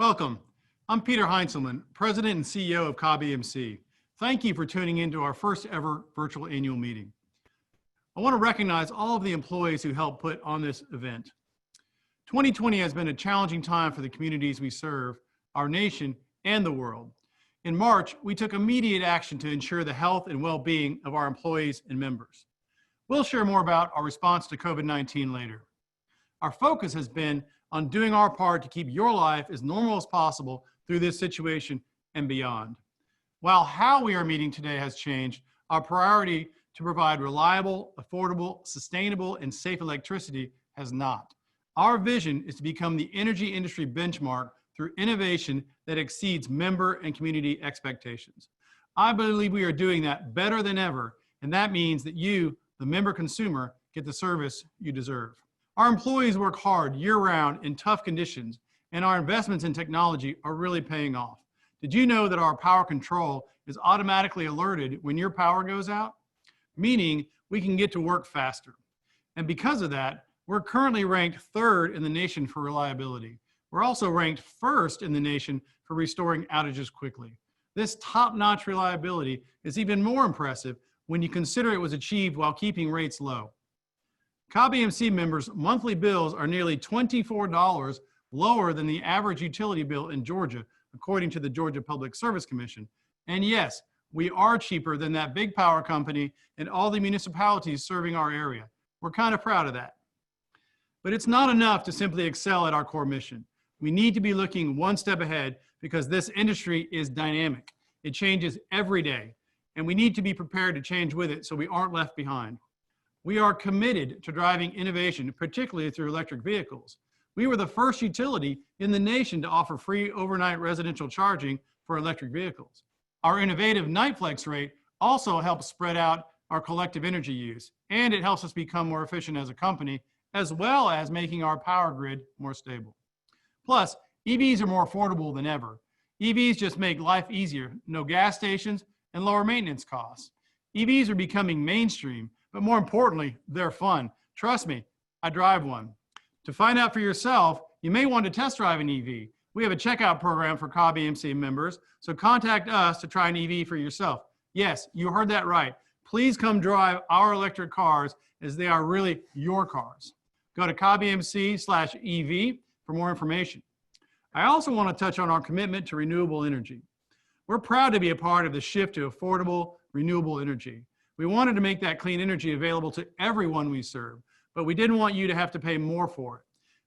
Welcome. I'm Peter Heintzelman, President and CEO of Cobb EMC. Thank you for tuning in to our first ever virtual annual meeting. I want to recognize all of the employees who helped put on this event. 2020 has been a challenging time for the communities we serve, our nation, and the world. In March, we took immediate action to ensure the health and well-being of our employees and members. We'll share more about our response to COVID-19 later. Our focus has been on doing our part to keep your life as normal as possible through this situation and beyond. While how we are meeting today has changed, our priority to provide reliable, affordable, sustainable, and safe electricity has not. Our vision is to become the energy industry benchmark through innovation that exceeds member and community expectations. I believe we are doing that better than ever, and that means that you, the member consumer, get the service you deserve. Our employees work hard year-round in tough conditions, and our investments in technology are really paying off. Did you know that our power control is automatically alerted when your power goes out? Meaning we can get to work faster. And because of that, we're currently ranked third in the nation for reliability. We're also ranked first in the nation for restoring outages quickly. This top-notch reliability is even more impressive when you consider it was achieved while keeping rates low. Cobb EMC members' monthly bills are nearly $24 lower than the average utility bill in Georgia, according to the Georgia Public Service Commission. And yes, we are cheaper than that big power company and all the municipalities serving our area. We're kind of proud of that. But it's not enough to simply excel at our core mission. We need to be looking one step ahead because this industry is dynamic. It changes every day, and we need to be prepared to change with it so we aren't left behind. We are committed to driving innovation, particularly through electric vehicles. We were the first utility in the nation to offer free overnight residential charging for electric vehicles. Our innovative NightFlex rate also helps spread out our collective energy use, and it helps us become more efficient as a company, as well as making our power grid more stable. Plus, EVs are more affordable than ever. EVs just make life easier, no gas stations, and lower maintenance costs. EVs are becoming mainstream, but more importantly, they're fun. Trust me, I drive one. To find out for yourself, you may want to test drive an EV. We have a checkout program for Cobb EMC members, so contact us to try an EV for yourself. Yes, you heard that right. Please come drive our electric cars as they are really your cars. Go to cobbemc.com/EV for more information. I also want to touch on our commitment to renewable energy. We're proud to be a part of the shift to affordable, renewable energy. We wanted to make that clean energy available to everyone we serve, but we didn't want you to have to pay more for it.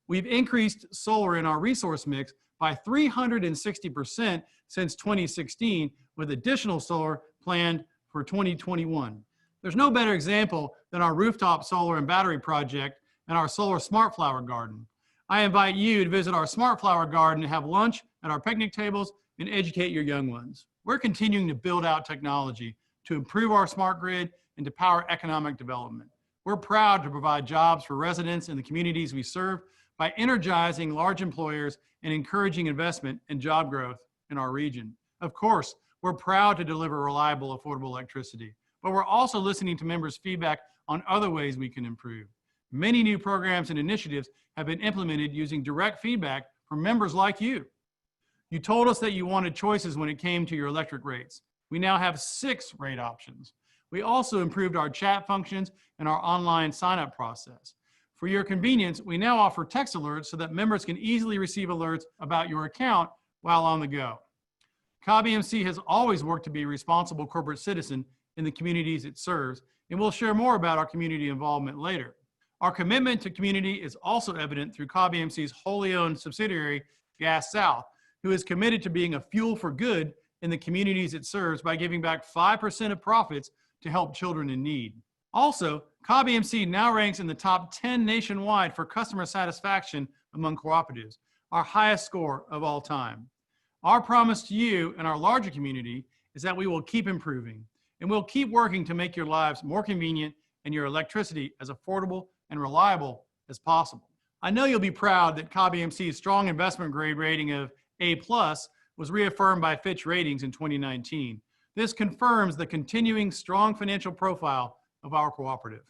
We've increased solar in our resource mix by 360% since 2016, with additional solar planned for 2021. There's no better example than our rooftop solar and battery project and our solar smart flower garden. I invite you to visit our smart flower garden and have lunch at our picnic tables and educate your young ones. We're continuing to build out technology to improve our smart grid and to power economic development. We're proud to provide jobs for residents in the communities we serve by energizing large employers and encouraging investment and job growth in our region. Of course, we're proud to deliver reliable, affordable electricity, but we're also listening to members' feedback on other ways we can improve. Many new programs and initiatives have been implemented using direct feedback from members like you. You told us that you wanted choices when it came to your electric rates. We now have 6 rate options. We also improved our chat functions and our online sign-up process. For your convenience, we now offer text alerts so that members can easily receive alerts about your account while on the go. Cobb EMC has always worked to be a responsible corporate citizen in the communities it serves, and we'll share more about our community involvement later. Our commitment to community is also evident through Cobb EMC's wholly owned subsidiary, Gas South, who is committed to being a fuel for good in the communities it serves by giving back 5% of profits to help children in need. Also, Cobb EMC now ranks in the top 10 nationwide for customer satisfaction among cooperatives, our highest score of all time. Our promise to you and our larger community is that we will keep improving, and we'll keep working to make your lives more convenient and your electricity as affordable and reliable as possible. I know you'll be proud that Cobb EMC's strong investment grade rating of A+ was reaffirmed by Fitch Ratings in 2019. This confirms the continuing strong financial profile of our cooperative.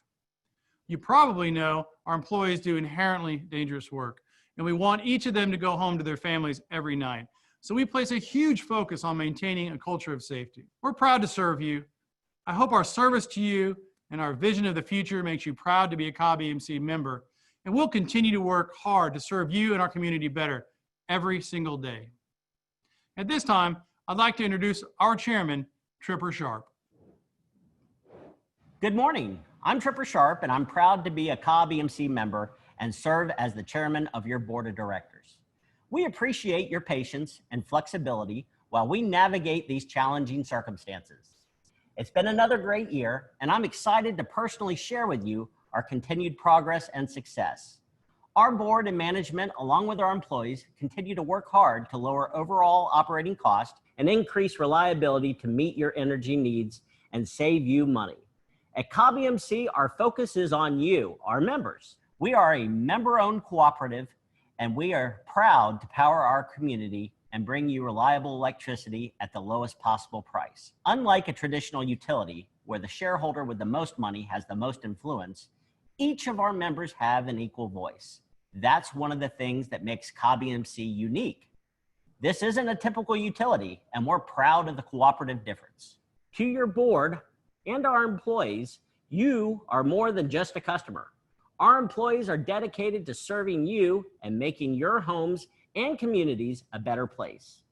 You probably know our employees do inherently dangerous work, and we want each of them to go home to their families every night. So we place a huge focus on maintaining a culture of safety. We're proud to serve you. I hope our service to you and our vision of the future makes you proud to be a Cobb EMC member, and we'll continue to work hard to serve you and our community better every single day. At this time, I'd like to introduce our chairman, Tripper Sharp. Good morning. I'm Tripper Sharp, and I'm proud to be a Cobb EMC member and serve as the chairman of your board of directors. We appreciate your patience and flexibility while we navigate these challenging circumstances. It's been another great year, and I'm excited to personally share with you our continued progress and success. Our board and management, along with our employees, continue to work hard to lower overall operating costs and increase reliability to meet your energy needs and save you money. At Cobb EMC, our focus is on you, our members. We are a member-owned cooperative, and we are proud to power our community and bring you reliable electricity at the lowest possible price. Unlike a traditional utility, where the shareholder with the most money has the most influence, each of our members have an equal voice. That's one of the things that makes Cobb EMC unique. This isn't a typical utility, and we're proud of the cooperative difference. To your board and our employees, you are more than just a customer. Our employees are dedicated to serving you and making your homes and communities a better place.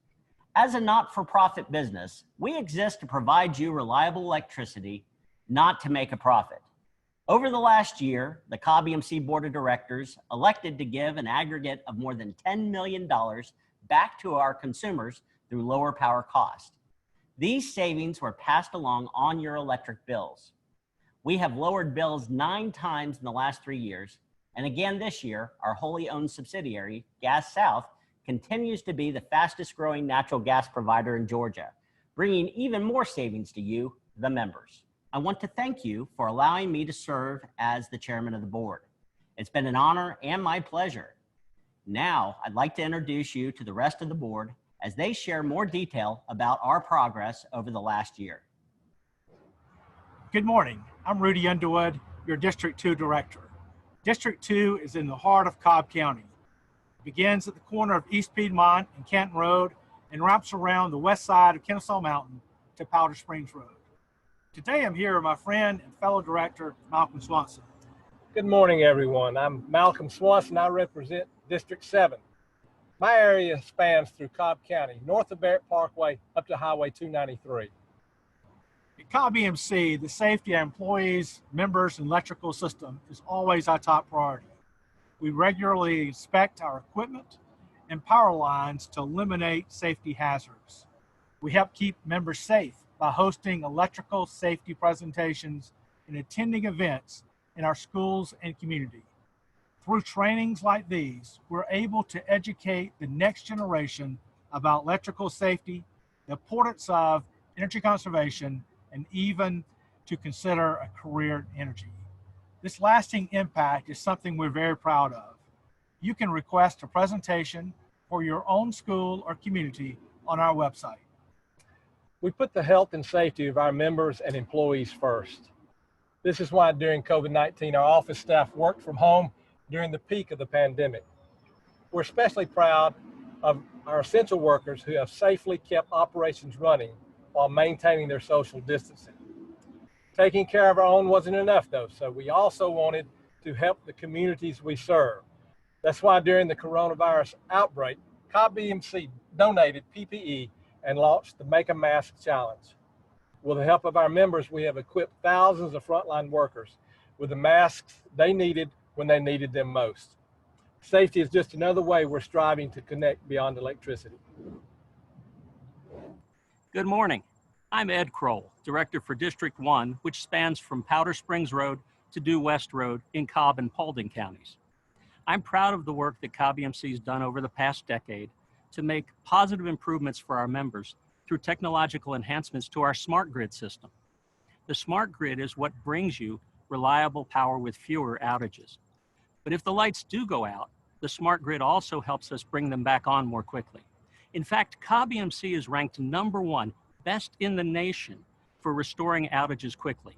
As a not-for-profit business, we exist to provide you reliable electricity, not to make a profit. Over the last year, the Cobb EMC Board of Directors elected to give an aggregate of more than $10 million back to our consumers through lower power cost. These savings were passed along on your electric bills. We have lowered bills 9 times in the last 3 years, and again this year, our wholly owned subsidiary, Gas South, continues to be the fastest growing natural gas provider in Georgia, bringing even more savings to you, the members. I want to thank you for allowing me to serve as the chairman of the board. It's been an honor and my pleasure. Now, I'd like to introduce you to the rest of the board as they share more detail about our progress over the last year. Good morning. I'm Rudy Underwood, your District 2 Director. District 2 is in the heart of Cobb County. It begins at the corner of East Piedmont and Canton Road and wraps around the west side of Kennesaw Mountain to Powder Springs Road. Today I'm here with my friend and fellow director, Malcolm Swanson. Good morning, everyone. I'm Malcolm Swanson. I represent District 7. My area spans through Cobb County, north of Barrett Parkway up to Highway 293. At Cobb EMC, the safety of employees, members, and electrical system is always our top priority. We regularly inspect our equipment and power lines to eliminate safety hazards. We help keep members safe by hosting electrical safety presentations and attending events in our schools and community. Through trainings like these, we're able to educate the next generation about electrical safety, the importance of energy conservation, and even to consider a career in energy. This lasting impact is something we're very proud of. You can request a presentation for your own school or community on our website. We put the health and safety of our members and employees first. This is why during COVID-19, our office staff worked from home during the peak of the pandemic. We're especially proud of our essential workers who have safely kept operations running while maintaining their social distancing. Taking care of our own wasn't enough though, so we also wanted to help the communities we serve. That's why during the coronavirus outbreak, Cobb EMC donated PPE and launched the Make a Mask Challenge. With the help of our members, we have equipped thousands of frontline workers with the masks they needed when they needed them most. Safety is just another way we're striving to connect beyond electricity. Good morning. I'm Ed Kroll, Director for District 1, which spans from Powder Springs Road to Due West Road in Cobb and Paulding counties. I'm proud of the work that Cobb EMC has done over the past decade to make positive improvements for our members through technological enhancements to our smart grid system. The smart grid is what brings you reliable power with fewer outages. But if the lights do go out, the smart grid also helps us bring them back on more quickly. In fact, Cobb EMC is ranked #1, best in the nation for restoring outages quickly.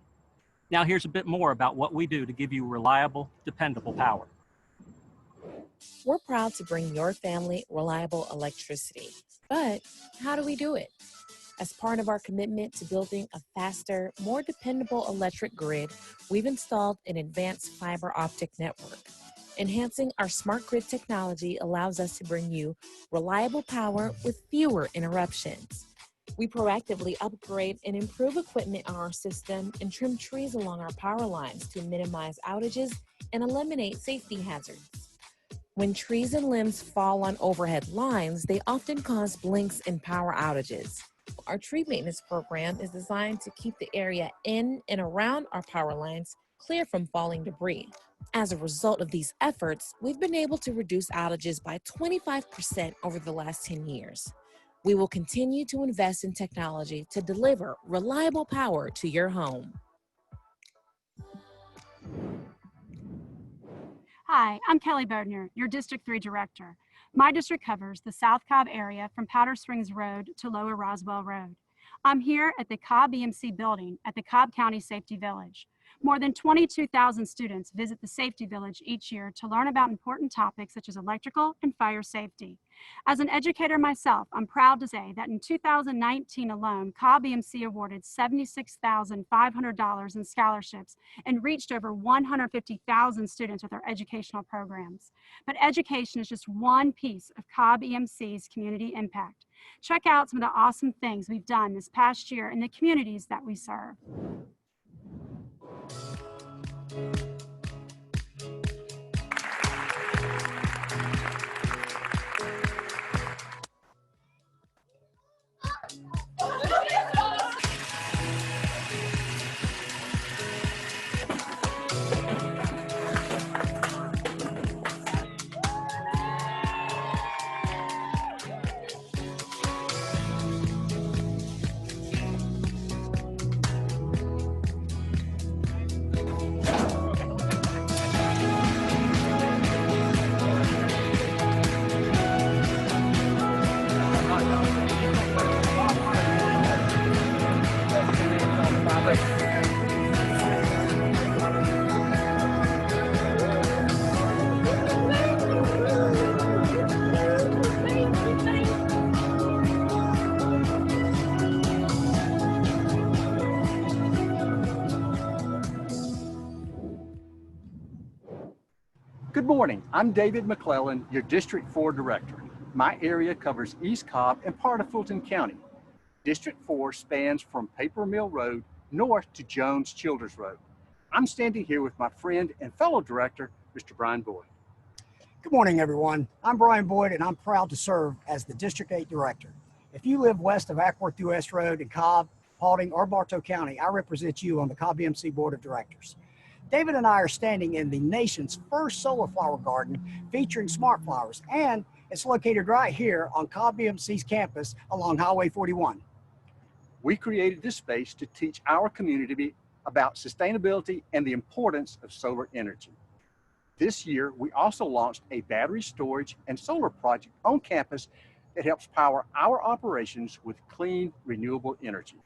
Now here's a bit more about what we do to give you reliable, dependable power. We're proud to bring your family reliable electricity. But how do we do it? As part of our commitment to building a faster, more dependable electric grid, we've installed an advanced fiber optic network. Enhancing our smart grid technology allows us to bring you reliable power with fewer interruptions. We proactively upgrade and improve equipment on our system and trim trees along our power lines to minimize outages and eliminate safety hazards. When trees and limbs fall on overhead lines, they often cause blinks and power outages. Our tree maintenance program is designed to keep the area in and around our power lines clear from falling debris. As a result of these efforts, we've been able to reduce outages by 25% over the last 10 years. We will continue to invest in technology to deliver reliable power to your home. Hi, I'm Kelly Bodner, your District 3 Director. My district covers the South Cobb area from Powder Springs Road to Lower Roswell Road. I'm here at the Cobb EMC building at the Cobb County Safety Village. More than 22,000 students visit the Safety Village each year to learn about important topics such as electrical and fire safety. As an educator myself, I'm proud to say that in 2019 alone, Cobb EMC awarded $76,500 in scholarships and reached over 150,000 students with our educational programs. But education is just one piece of Cobb EMC's community impact. Check out some of the awesome things we've done this past year in the communities that we serve. Good morning. I'm David McClellan, your District 4 Director. My area covers East Cobb and part of Fulton County. District 4 spans from Paper Mill Road north to Jones Childers Road. I'm standing here with my friend and fellow director, Mr. Brian Boyd. Good morning, everyone. I'm Brian Boyd, and I'm proud to serve as the District 8 Director. If you live west of Ackworth U.S. Road in Cobb, Paulding, or Bartow County, I represent you on the Cobb EMC Board of Directors. David and I are standing in the nation's first solar flower garden featuring smart flowers, and it's located right here on Cobb EMC's campus along Highway 41. We created this space to teach our community about sustainability and the importance of solar energy. This year, we also launched a battery storage and solar project on campus that helps power our operations with clean, renewable energy.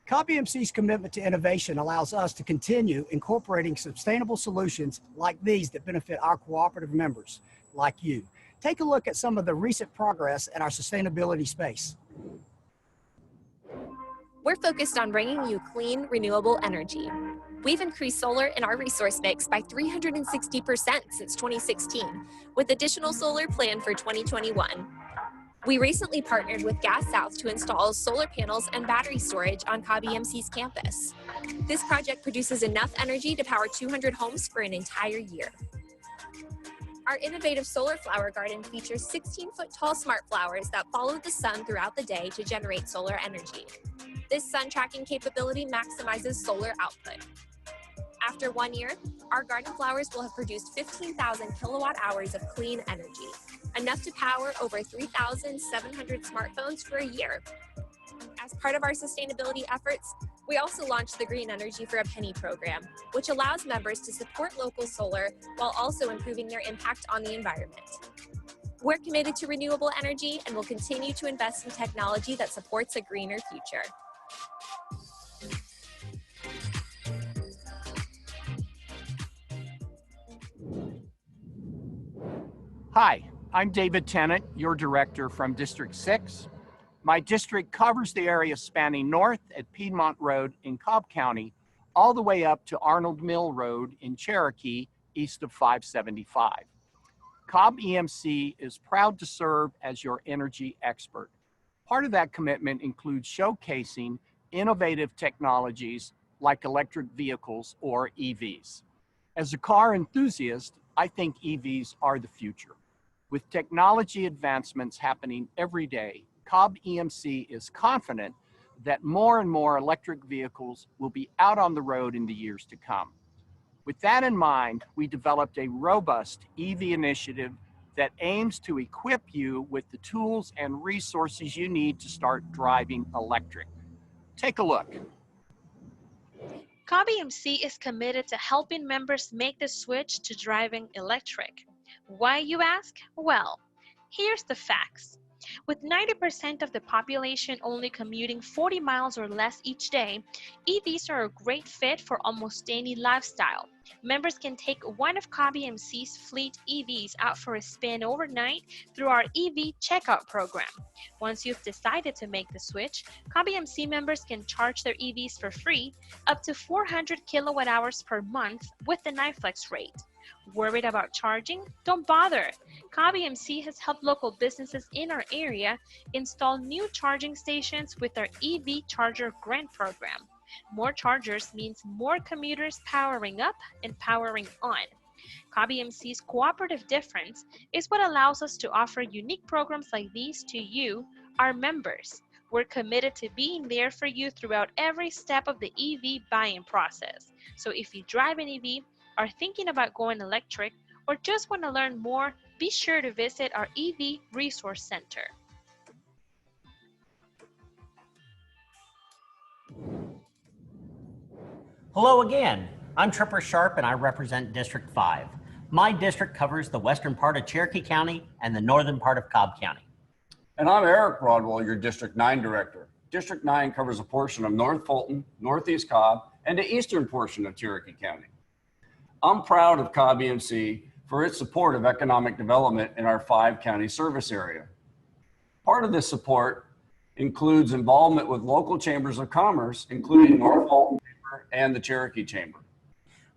Cobb EMC's commitment to innovation allows us to continue incorporating sustainable solutions like these that benefit our cooperative members, like you. Take a look at some of the recent progress in our sustainability space. We're focused on bringing you clean, renewable energy. We've increased solar in our resource mix by 360% since 2016, with additional solar planned for 2021. We recently partnered with Gas South to install solar panels and battery storage on Cobb EMC's campus. This project produces enough energy to power 200 homes for an entire year. Our innovative solar flower garden features 16-foot tall smart flowers that follow the sun throughout the day to generate solar energy. This sun tracking capability maximizes solar output. After 1 year, our garden flowers will have produced 15,000 kilowatt hours of clean energy, enough to power over 3,700 smartphones for a year. As part of our sustainability efforts, we also launched the Green Energy for a Penny program, which allows members to support local solar while also improving their impact on the environment. We're committed to renewable energy and will continue to invest in technology that supports a greener future. Hi, I'm David Tennant, your director from District 6. My district covers the area spanning north at Piedmont Road in Cobb County, all the way up to Arnold Mill Road in Cherokee, east of 575. Cobb EMC is proud to serve as your energy expert. Part of that commitment includes showcasing innovative technologies like electric vehicles or EVs. As a car enthusiast, I think EVs are the future. With technology advancements happening every day, Cobb EMC is confident that more and more electric vehicles will be out on the road in the years to come. With that in mind, we developed a robust EV initiative that aims to equip you with the tools and resources you need to start driving electric. Take a look. Cobb EMC is committed to helping members make the switch to driving electric. Why, you ask? Well, here's the facts. With 90% of the population only commuting 40 miles or less each day, EVs are a great fit for almost any lifestyle. Members can take one of Cobb EMC's fleet EVs out for a spin overnight through our EV checkout program. Once you've decided to make the switch, Cobb EMC members can charge their EVs for free up to 400 kilowatt hours per month with the NiFlex rate. Worried about charging? Don't bother. Cobb EMC has helped local businesses in our area install new charging stations with our EV Charger Grant Program. More chargers means more commuters powering up and powering on. Cobb EMC's cooperative difference is what allows us to offer unique programs like these to you, our members. We're committed to being there for you throughout every step of the EV buying process. So if you drive an EV, are thinking about going electric, or just want to learn more, be sure to visit our EV Resource Center. Hello again. I'm Tripper Sharp and I represent District 5. My district covers the western part of Cherokee County and the northern part of Cobb County. And I'm Eric Broadwell, your District 9 director. District 9 covers a portion of North Fulton, Northeast Cobb, and the eastern portion of Cherokee County. I'm proud of Cobb EMC for its support of economic development in our 5-county service area. Part of this support includes involvement with local chambers of commerce, including North Fulton Chamber and the Cherokee Chamber.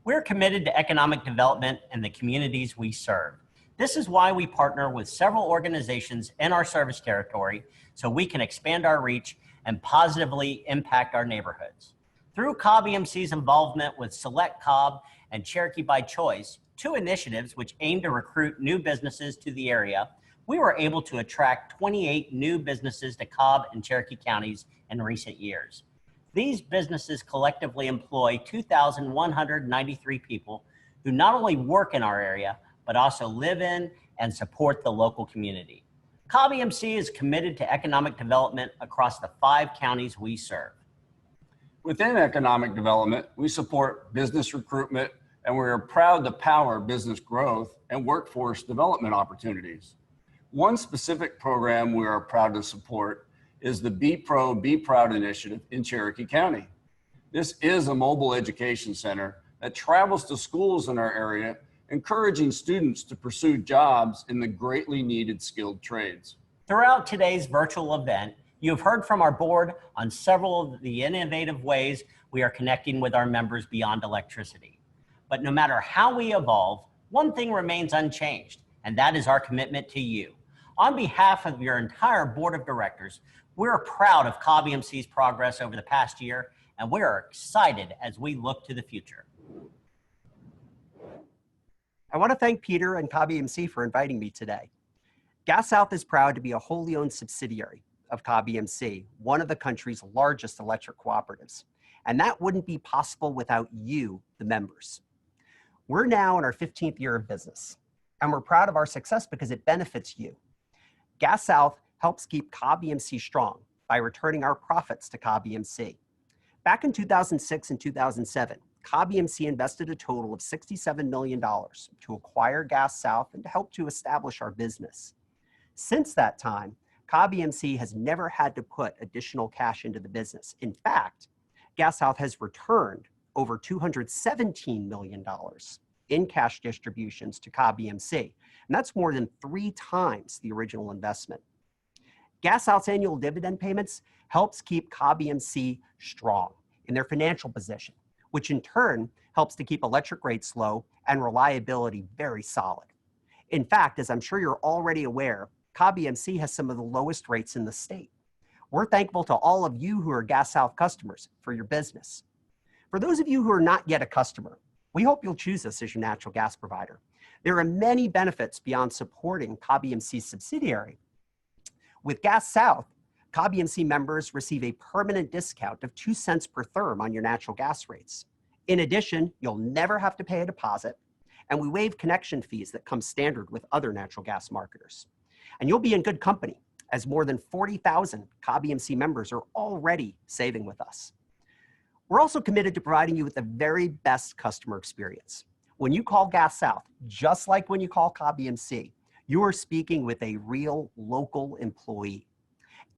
We're committed to economic development in the communities we serve. This is why we partner with several organizations in our service territory so we can expand our reach and positively impact our neighborhoods. Through Cobb EMC's involvement with Select Cobb and Cherokee by Choice, two initiatives which aim to recruit new businesses to the area, we were able to attract 28 new businesses to Cobb and Cherokee counties in recent years. These businesses collectively employ 2,193 people who not only work in our area, but also live in and support the local community. Cobb EMC is committed to economic development across the 5 counties we serve. Within economic development, we support business recruitment, and we are proud to power business growth and workforce development opportunities. One specific program we are proud to support is the Be Pro, Be Proud initiative in Cherokee County. This is a mobile education center that travels to schools in our area, encouraging students to pursue jobs in the greatly needed skilled trades. Throughout today's virtual event, you've heard from our board on several of the innovative ways we are connecting with our members beyond electricity. But no matter how we evolve, one thing remains unchanged, and that is our commitment to you. On behalf of your entire board of directors, we're proud of Cobb EMC's progress over the past year, and we are excited as we look to the future. I want to thank Peter and Cobb EMC for inviting me today. Gas South is proud to be a wholly owned subsidiary of Cobb EMC, one of the country's largest electric cooperatives. And that wouldn't be possible without you, the members. We're now in our 15th year of business, and we're proud of our success because it benefits you. Gas South helps keep Cobb EMC strong by returning our profits to Cobb EMC. Back in 2006 and 2007, Cobb EMC invested a total of $67 million to acquire Gas South and to help to establish our business. Since that time, Cobb EMC has never had to put additional cash into the business. In fact, Gas South has returned over $217 million in cash distributions to Cobb EMC. and that's more than 3 times the original investment. Gas South's annual dividend payments helps keep Cobb EMC strong in their financial position, which in turn helps to keep electric rates low and reliability very solid. In fact, as I'm sure you're already aware, Cobb EMC has some of the lowest rates in the state. We're thankful to all of you who are Gas South customers for your business. For those of you who are not yet a customer, we hope you'll choose us as your natural gas provider. There are many benefits beyond supporting Cobb EMC's subsidiary. With Gas South, Cobb EMC members receive a permanent discount of 2 cents per therm on your natural gas rates. In addition, you'll never have to pay a deposit, and we waive connection fees that come standard with other natural gas marketers. And you'll be in good company, as more than 40,000 Cobb EMC members are already saving with us. We're also committed to providing you with the very best customer experience. When you call Gas South, just like when you call Cobb EMC, you are speaking with a real local employee.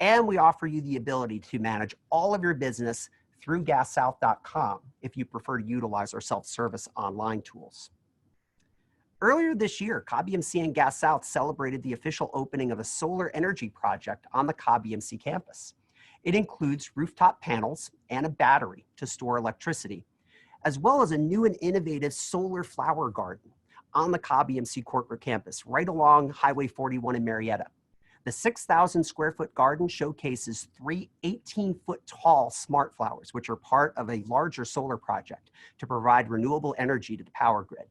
And we offer you the ability to manage all of your business through gassouth.com if you prefer to utilize our self-service online tools. Earlier this year, Cobb EMC and Gas South celebrated the official opening of a solar energy project on the Cobb EMC campus. It includes rooftop panels and a battery to store electricity, as well as a new and innovative solar flower garden on the Cobb EMC corporate campus, right along Highway 41 in Marietta. The 6,000 square foot garden showcases 3 18-foot tall smart flowers, which are part of a larger solar project to provide renewable energy to the power grid.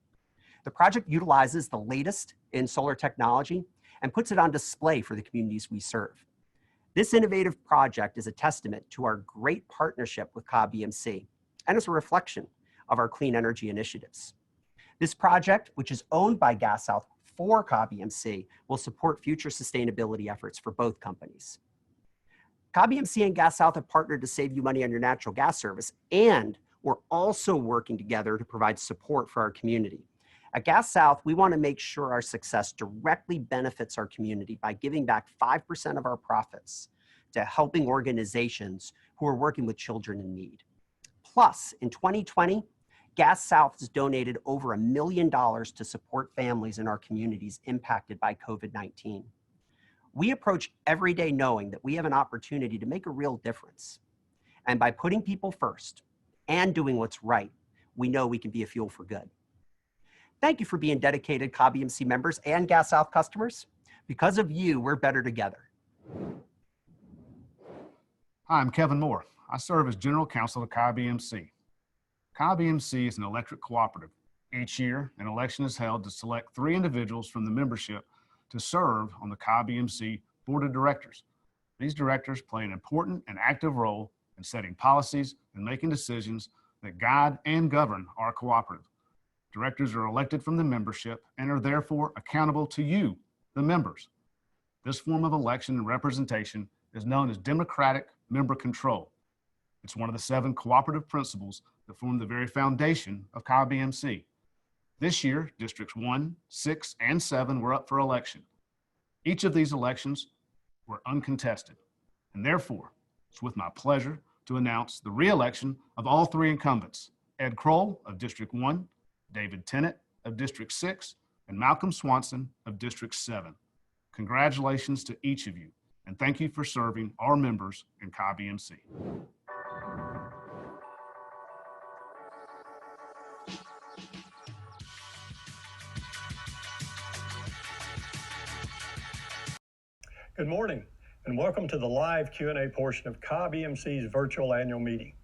The project utilizes the latest in solar technology and puts it on display for the communities we serve. This innovative project is a testament to our great partnership with Cobb EMC, and is a reflection of our clean energy initiatives. This project, which is owned by Gas South for Cobb EMC, will support future sustainability efforts for both companies. Cobb EMC and Gas South have partnered to save you money on your natural gas service, and we're also working together to provide support for our community. At Gas South, we want to make sure our success directly benefits our community by giving back 5% of our profits to helping organizations who are working with children in need. Plus, in 2020, Gas South has donated over $1 million to support families in our communities impacted by COVID-19. We approach every day knowing that we have an opportunity to make a real difference. And by putting people first and doing what's right, we know we can be a fuel for good. Thank you for being dedicated Cobb EMC members and Gas South customers. Because of you, we're better together. Hi, I'm Kevin Moore. I serve as General Counsel of Cobb EMC. Cobb EMC is an electric cooperative. Each year, an election is held to select 3 individuals from the membership to serve on the Cobb EMC Board of Directors. These directors play an important and active role in setting policies and making decisions that guide and govern our cooperative. Directors are elected from the membership and are therefore accountable to you, the members. This form of election and representation is known as democratic member control. It's one of the 7 cooperative principles that form the very foundation of Cobb EMC. This year, Districts 1, 6, and 7 were up for election. Each of these elections were uncontested, and therefore, it's with my pleasure to announce the re-election of all 3 incumbents, Ed Kroll of District 1, David Tennant of District 6, and Malcolm Swanson of District 7. Congratulations to each of you, and thank you for serving our members in Cobb EMC. Good morning, and welcome to the live Q&A portion of Cobb EMC's virtual annual meeting.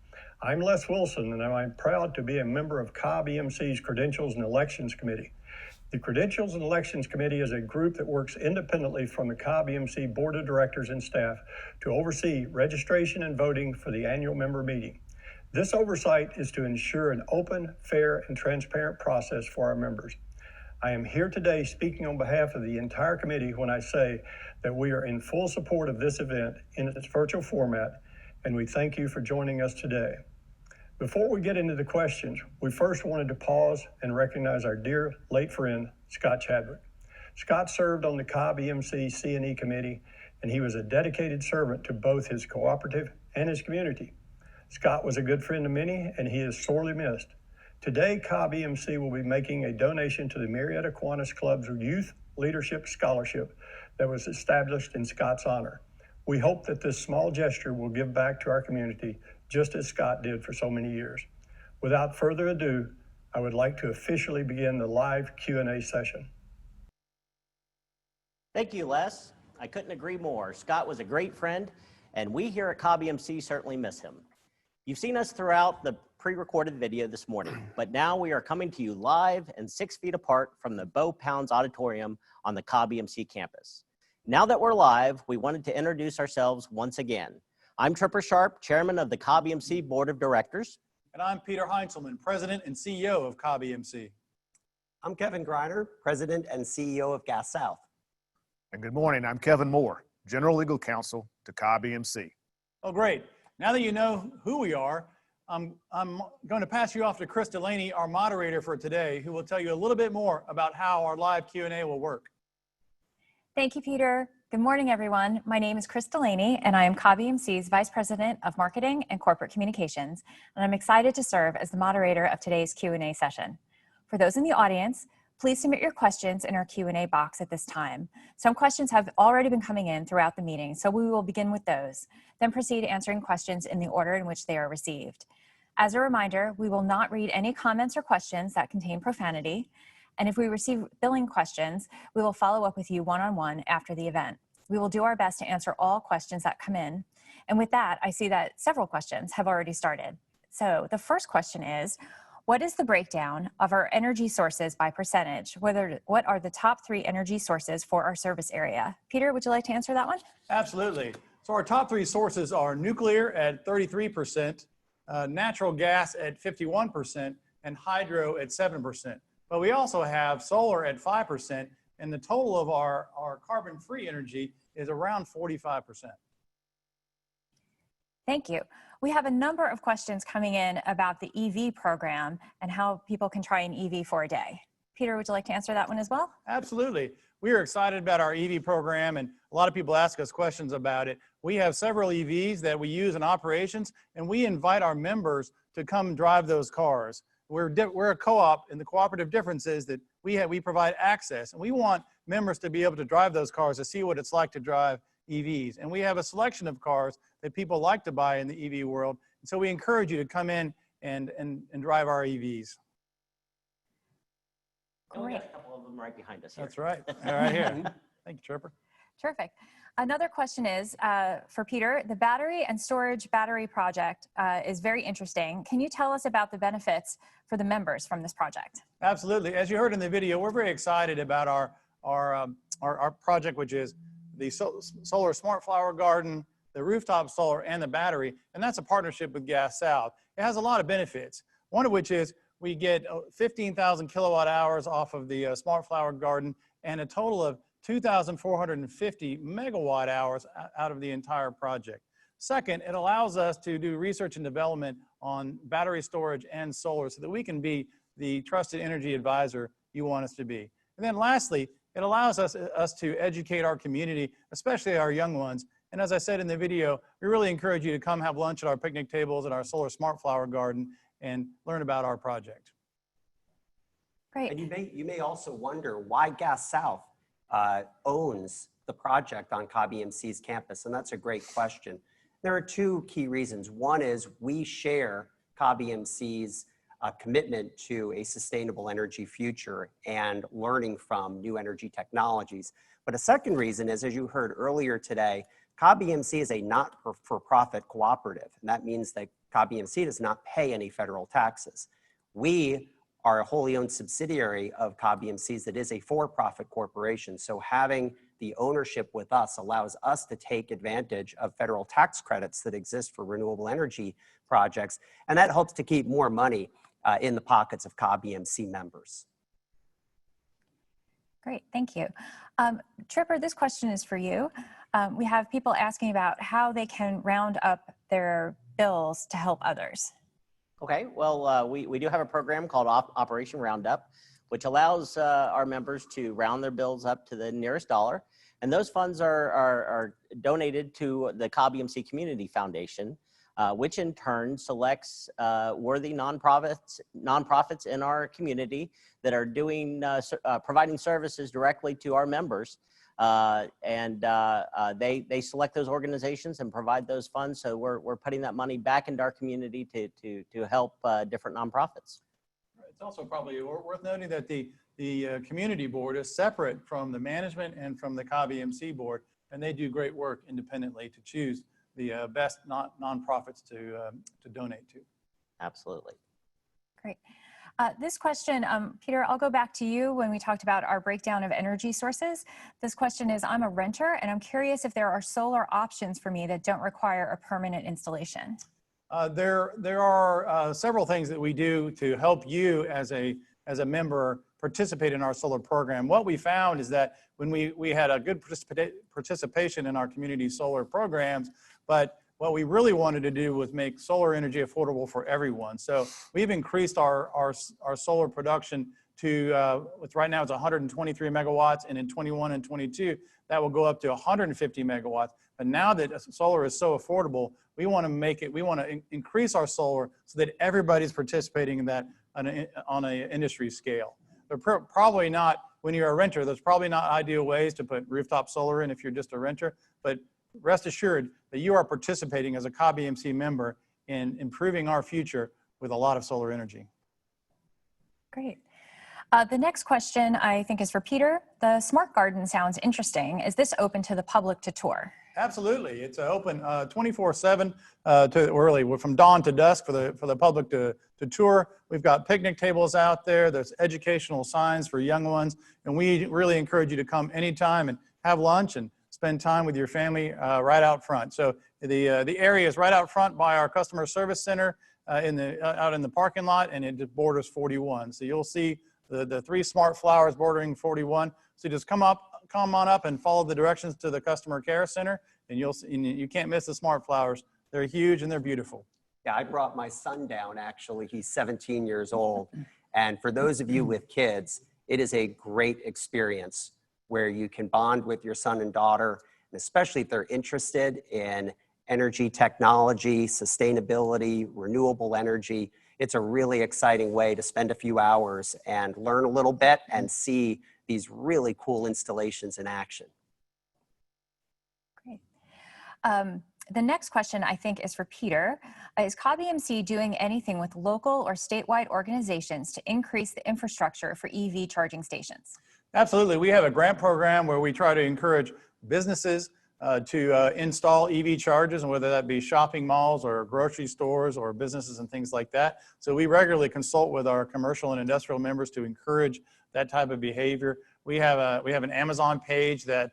I'm Les Wilson, and I'm proud to be a member of Cobb EMC's Credentials and Elections Committee. The Credentials and Elections Committee is a group that works independently from the Cobb EMC Board of Directors and staff to oversee registration and voting for the annual member meeting. This oversight is to ensure an open, fair, and transparent process for our members. I am here today speaking on behalf of the entire committee when I say that we are in full support of this event in its virtual format, and we thank you for joining us today. Before we get into the questions, we first wanted to pause and recognize our dear late friend, Scott Chadwick. Scott served on the Cobb EMC C&E committee, and he was a dedicated servant to both his cooperative and his community. Scott was a good friend to many, and he is sorely missed. Today, Cobb EMC will be making a donation to the Marietta Kiwanis Club's Youth Leadership Scholarship that was established in Scott's honor. We hope that this small gesture will give back to our community just as Scott did for so many years. Without further ado, I would like to officially begin the live Q&A session. Thank you, Les. I couldn't agree more. Scott was a great friend, and we here at Cobb EMC certainly miss him. You've seen us throughout the pre-recorded video this morning, but now we are coming to you live and 6 feet apart from the Bo Pounds Auditorium on the Cobb EMC campus. Now that we're live, we wanted to introduce ourselves once again. I'm Tripper Sharp, chairman of the Cobb EMC Board of Directors. And I'm Peter Heintzelman, president and CEO of Cobb EMC. I'm Kevin Greiner, president and CEO of Gas South. And good morning, I'm Kevin Moore, General Legal Counsel to Cobb EMC. Oh, great. Now that you know who we are, I'm going to pass you off to Chris Delaney, our moderator for today, who will tell you a little bit more about how our live Q&A will work. Thank you, Peter. Good morning, everyone. My name is Chris Delaney, and I am Cobb EMC's Vice President of Marketing and Corporate Communications, and I'm excited to serve as the moderator of today's Q&A session. For those in the audience, please submit your questions in our Q&A box at this time. Some questions have already been coming in throughout the meeting, so we will begin with those, then proceed answering questions in the order in which they are received. As a reminder, we will not read any comments or questions that contain profanity, and if we receive billing questions, we will follow up with you one-on-one after the event. We will do our best to answer all questions that come in. And with that, I see that several questions have already started. So the first question is, what is the breakdown of our energy sources by percentage? What are the top 3 energy sources for our service area? Peter, would you like to answer that one? Absolutely. So our top 3 sources are nuclear at 33%, natural gas at 51%, and hydro at 7%. But we also have solar at 5%, and the total of our carbon-free energy is around 45%. Thank you. We have a number of questions coming in about the EV program and how people can try an EV for a day. Peter, would you like to answer that one as well? Absolutely. We are excited about our EV program, and a lot of people ask us questions about it. We have several EVs that we use in operations, and we invite our members to come drive those cars. We're a co-op, and the cooperative difference is that we provide access, and we want members to be able to drive those cars to see what it's like to drive EVs. And we have a selection of cars that people like to buy in the EV world. And so we encourage you to come in and drive our EVs. And we got a couple of them right behind us here. That's right. Right here. Thank you, Tripper. Terrific. Another question is for Peter. The battery and storage battery project is very interesting. Can you tell us about the benefits for the members from this project? Absolutely. As you heard in the video, we're very excited about our project, which is the solar smart flower garden, the rooftop solar, and the battery. And that's a partnership with Gas South. It has a lot of benefits, one of which is we get 15,000 kilowatt hours off of the smart flower garden and a total of 2,450 megawatt hours out of the entire project. Second, it allows us to do research and development on battery storage and solar so that we can be the trusted energy advisor you want us to be. And then lastly, it allows us to educate our community, especially our young ones. And as I said in the video, we really encourage you to come have lunch at our picnic tables at our solar smart flower garden and learn about our project. Great. And you may also wonder why Gas South owns the project on Cobb EMC's campus, and that's a great question. There are 2 key reasons. One is we share Cobb EMC's commitment to a sustainable energy future and learning from new energy technologies. But a second reason is, as you heard earlier today, Cobb EMC is a not-for-profit cooperative, and that means that Cobb EMC does not pay any federal taxes. We are a wholly owned subsidiary of Cobb EMC's that is a for-profit corporation, so having the ownership with us allows us to take advantage of federal tax credits that exist for renewable energy projects, and that helps to keep more money in the pockets of Cobb EMC members. Great, thank you. Tripper, this question is for you. We have people asking about how they can round up their bills to help others. Okay, well, we do have a program called Operation Roundup, which allows our members to round their bills up to the nearest dollar. And those funds are donated to the Cobb EMC Community Foundation. which in turn selects worthy nonprofits in our community that are doing providing services directly to our members. They select those organizations and provide those funds. So we're putting that money back into our community to help different nonprofits. It's also probably worth noting that the community board is separate from the management and from the Cobb EMC board, and they do great work independently to choose the best nonprofits to donate to. Absolutely. Great. This question, Peter, I'll go back to you when we talked about our breakdown of energy sources. This question is, I'm a renter and I'm curious if there are solar options for me that don't require a permanent installation. There are several things that we do to help you as a member participate in our solar program. What we found is that when we had a good participation in our community solar programs, but what we really wanted to do was make solar energy affordable for everyone. So we've increased our solar production to, right now it's 123 megawatts, and in 21 and 22, that will go up to 150 megawatts. But now that solar is so affordable, we want to increase our solar so that everybody's participating in that on an industry scale. They're probably not, when you're a renter, there's probably not ideal ways to put rooftop solar in if you're just a renter, but rest assured that you are participating as a Cobb EMC member in improving our future with a lot of solar energy. Great. The next question I think is for Peter. The Smart Garden sounds interesting. Is this open to the public to tour? Absolutely. It's open 24/7 from dawn to dusk for the public to tour. We've got picnic tables out there. There's educational signs for young ones. And we really encourage you to come anytime and have lunch and spend time with your family right out front. So the area is right out front by our customer service center out in the parking lot, and it borders 41. So you'll see the three smart flowers bordering 41. So just come on up and follow the directions to the customer care center, and you can't miss the smart flowers. They're huge and they're beautiful. Yeah, I brought my son down, actually. He's 17 years old. And for those of you with kids, it is a great experience where you can bond with your son and daughter, and especially if they're interested in energy technology, sustainability, renewable energy. It's a really exciting way to spend a few hours and learn a little bit and see these really cool installations in action. Great. The next question I think is for Peter. Is Cobb EMC doing anything with local or statewide organizations to increase the infrastructure for EV charging stations? Absolutely. We have a grant program where we try to encourage businesses to install EV chargers, and whether that be shopping malls or grocery stores or businesses and things like that. So we regularly consult with our commercial and industrial members to encourage that type of behavior. We have an Amazon page or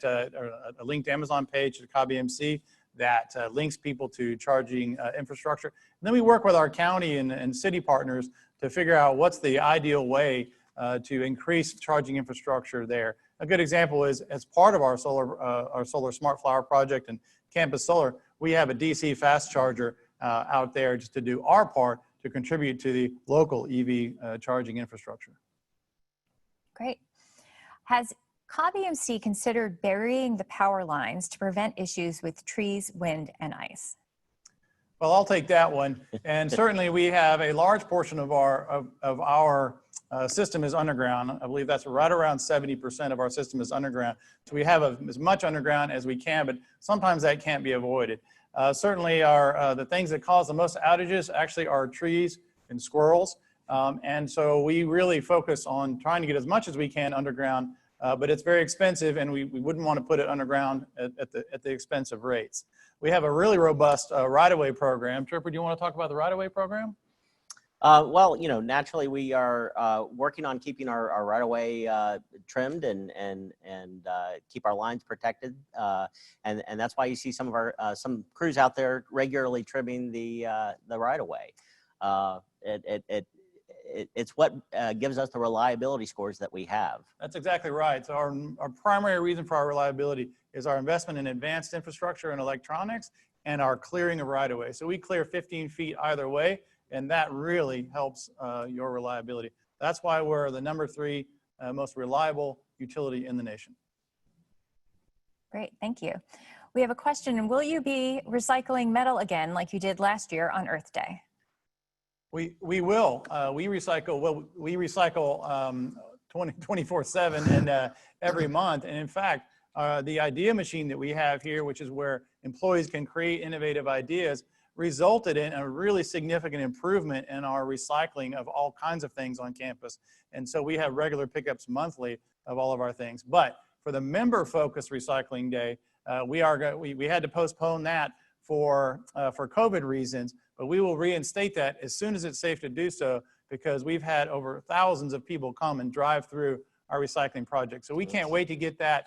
a linked Amazon page to Cobb EMC that links people to charging infrastructure. And then we work with our county and city partners to figure out what's the ideal way to increase charging infrastructure there. A good example is, as part of our solar Smart Flower project and Campus Solar, we have a DC fast charger out there just to do our part to contribute to the local EV charging infrastructure. Great. Has Cobb EMC considered burying the power lines to prevent issues with trees, wind, and ice? Well, I'll take that one. And certainly we have a large portion of our system is underground. I believe that's right around 70% of our system is underground. So we have as much underground as we can, but sometimes that can't be avoided. Certainly the things that cause the most outages actually are trees and squirrels. And so we really focus on trying to get as much as we can underground, but it's very expensive, and we wouldn't want to put it underground at the expense of rates. We have a really robust right-of-way program. Tripper, do you want to talk about the right-of-way program? Well, naturally we are working on keeping our right-of-way trimmed and keep our lines protected, and that's why you see some of our some crews out there regularly trimming the right-of-way. It's what gives us the reliability scores that we have. That's exactly right. So our primary reason for our reliability is our investment in advanced infrastructure and electronics and our clearing of right-of-way. So we clear 15 feet either way, and that really helps your reliability. That's why we're the #3 most reliable utility in the nation. Great, thank you. We have a question. Will you be recycling metal again like you did last year on Earth Day? We will. We recycle 24/7 and every month. And in fact, the idea machine that we have here, which is where employees can create innovative ideas, resulted in a really significant improvement in our recycling of all kinds of things on campus. And so we have regular pickups monthly of all of our things. But for the member-focused recycling day, we had to postpone that for COVID reasons, but we will reinstate that as soon as it's safe to do so, because we've had over thousands of people come and drive through our recycling project. So we can't wait to get that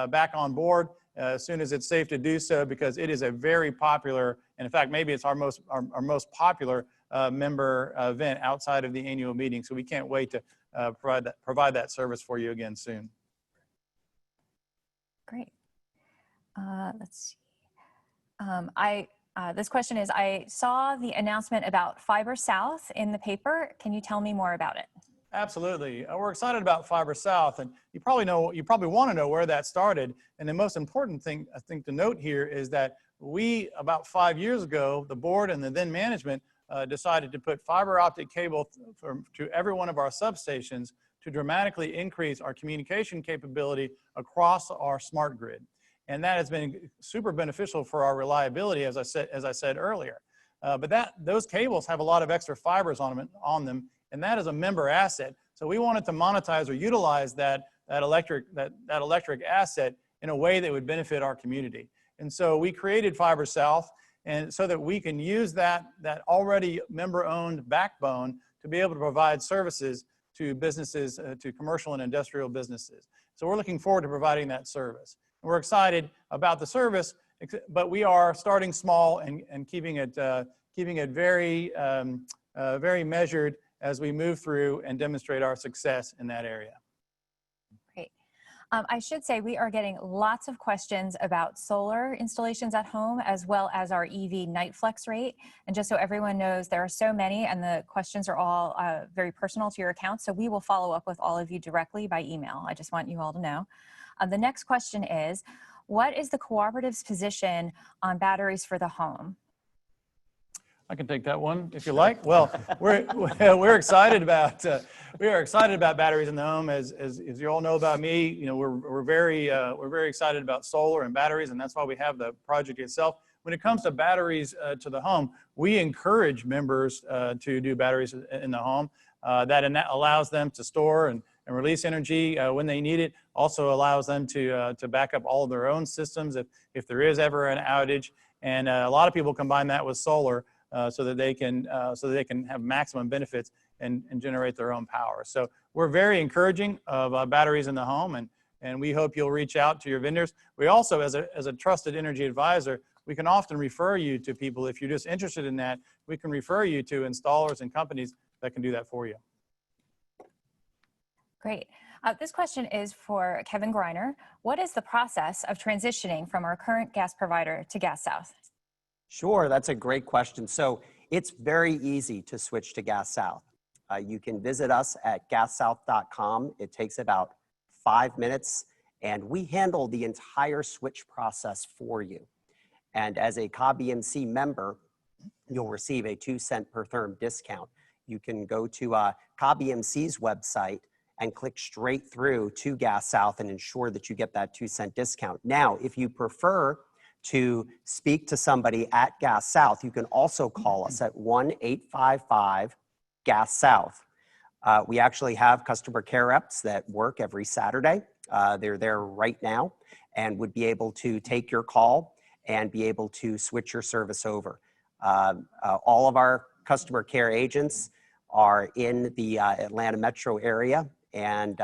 back on board as soon as it's safe to do so, because it is a very popular, and in fact, maybe it's our most popular member event outside of the annual meeting. So we can't wait to provide that service for you again soon. Great. Let's see. This question is, I saw the announcement about Fiber South in the paper. Can you tell me more about it? Absolutely. We're excited about Fiber South, and you probably want to know where that started. And the most important thing I think to note here is that we, about 5 years ago, the board and the then management decided to put fiber optic cable to every one of our substations to dramatically increase our communication capability across our smart grid. And that has been super beneficial for our reliability, as I said earlier. But those cables have a lot of extra fibers on them, and that is a member asset. So we wanted to monetize or utilize that electric asset in a way that would benefit our community. And so we created Fiber South, and so that we can use that already member-owned backbone to be able to provide services to businesses, to commercial and industrial businesses. So we're looking forward to providing that service. We're excited about the service, but we are starting small and keeping it very measured as we move through and demonstrate our success in that area. Great. I should say we are getting lots of questions about solar installations at home, as well as our EV night flex rate. And just so everyone knows, there are so many, and the questions are all very personal to your account. So we will follow up with all of you directly by email. I just want you all to know. The next question is, what is the cooperative's position on batteries for the home? I can take that one if you like. Well, we're excited about batteries in the home. As you all know about me, you know, we're very excited about solar and batteries, and that's why we have the project itself. When it comes to batteries to the home, we encourage members to do batteries in the home. That allows them to store and release energy when they need it. Also allows them to back up all of their own systems if there is ever an outage. And a lot of people combine that with solar so that they can have maximum benefits and generate their own power. So we're very encouraging of batteries in the home, and we hope you'll reach out to your vendors. We also, as a trusted energy advisor, we can often refer you to people. If you're just interested in that, we can refer you to installers and companies that can do that for you. Great. This question is for Kevin Greiner. What is the process of transitioning from our current gas provider to Gas South? Sure, that's a great question. So it's very easy to switch to Gas South. You can visit us at gassouth.com. It takes about 5 minutes, and we handle the entire switch process for you. And as a Cobb EMC member, you'll receive a 2-cent per therm discount. You can go to Cobb EMC's website and click straight through to Gas South and ensure that you get that 2-cent discount. Now, if you prefer to speak to somebody at Gas South, you can also call us at 1-855-GAS-SOUTH. We actually have customer care reps that work every Saturday. They're there right now and would be able to take your call and be able to switch your service over. All of our customer care agents are in the Atlanta metro area, and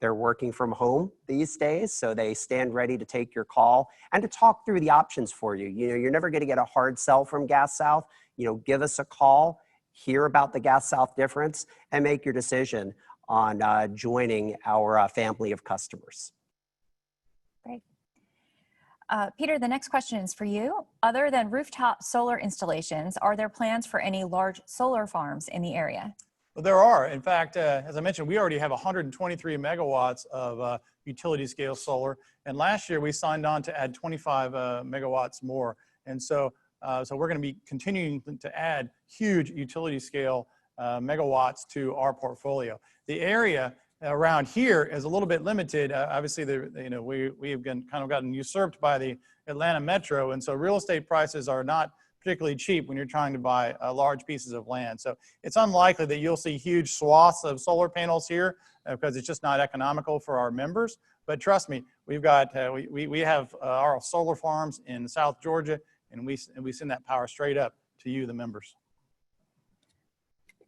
they're working from home these days, so they stand ready to take your call and to talk through the options for you. You know, you're never going to get a hard sell from Gas South. You know, give us a call, hear about the Gas South difference, and make your decision on joining our family of customers. Great. Peter, the next question is for you. Other than rooftop solar installations, are there plans for any large solar farms in the area? Well, there are. In fact, as I mentioned, we already have 123 megawatts of utility scale solar. And last year we signed on to add 25 megawatts more. And so we're going to be continuing to add huge utility scale megawatts to our portfolio. The area around here is a little bit limited. Obviously, we have kind of gotten usurped by the Atlanta Metro. And so real estate prices are not particularly cheap when you're trying to buy large pieces of land. So it's unlikely that you'll see huge swaths of solar panels here because it's just not economical for our members. But trust me, we've got we have our solar farms in South Georgia, and we send that power straight up to you, the members.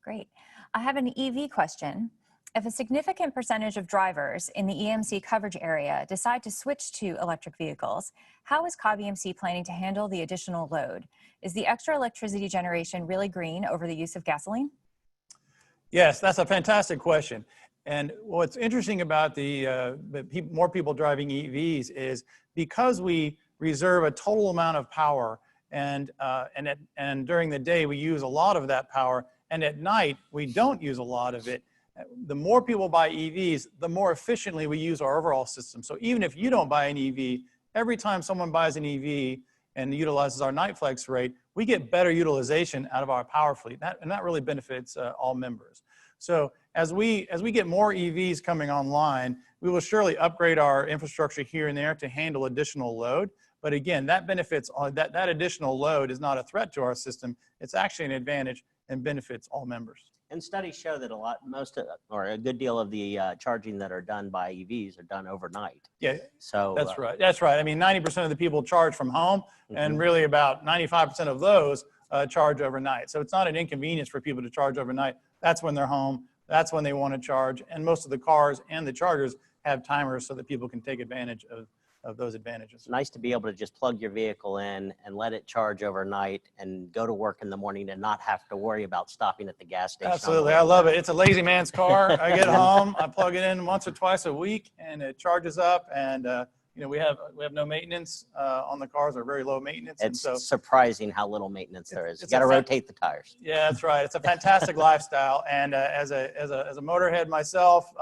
Great. I have an EV question. If a significant percentage of drivers in the EMC coverage area decide to switch to electric vehicles, how is Cobb EMC planning to handle the additional load? Is the extra electricity generation really green over the use of gasoline? Yes, that's a fantastic question. And what's interesting about more people driving EVs is because we reserve a total amount of power, and during the day we use a lot of that power, and at night we don't use a lot of it. The more people buy EVs, the more efficiently we use our overall system. So even if you don't buy an EV, every time someone buys an EV and utilizes our night flex rate, we get better utilization out of our power fleet. And that really benefits all members. So as we get more EVs coming online, we will surely upgrade our infrastructure here and there to handle additional load. But again, that benefits that additional load is not a threat to our system. It's actually an advantage and benefits all members. And studies show that a good deal of the charging that are done by EVs are done overnight. Yeah, so that's right. That's right. I mean, 90% of the people charge from home, and really about 95% of those charge overnight. So it's not an inconvenience for people to charge overnight. That's when they're home. That's when they want to charge. And most of the cars and the chargers have timers so that people can take advantage of those advantages. It's nice to be able to just plug your vehicle in and let it charge overnight and go to work in the morning and not have to worry about stopping at the gas station. Absolutely, I love it. It's a lazy man's car. I get home, I plug it in once or twice a week, and it charges up. And we have no maintenance on the cars, or very low maintenance. It's and so surprising how little maintenance there is. You got to rotate the tires. Yeah, that's right. It's a fantastic lifestyle. And as a motorhead myself,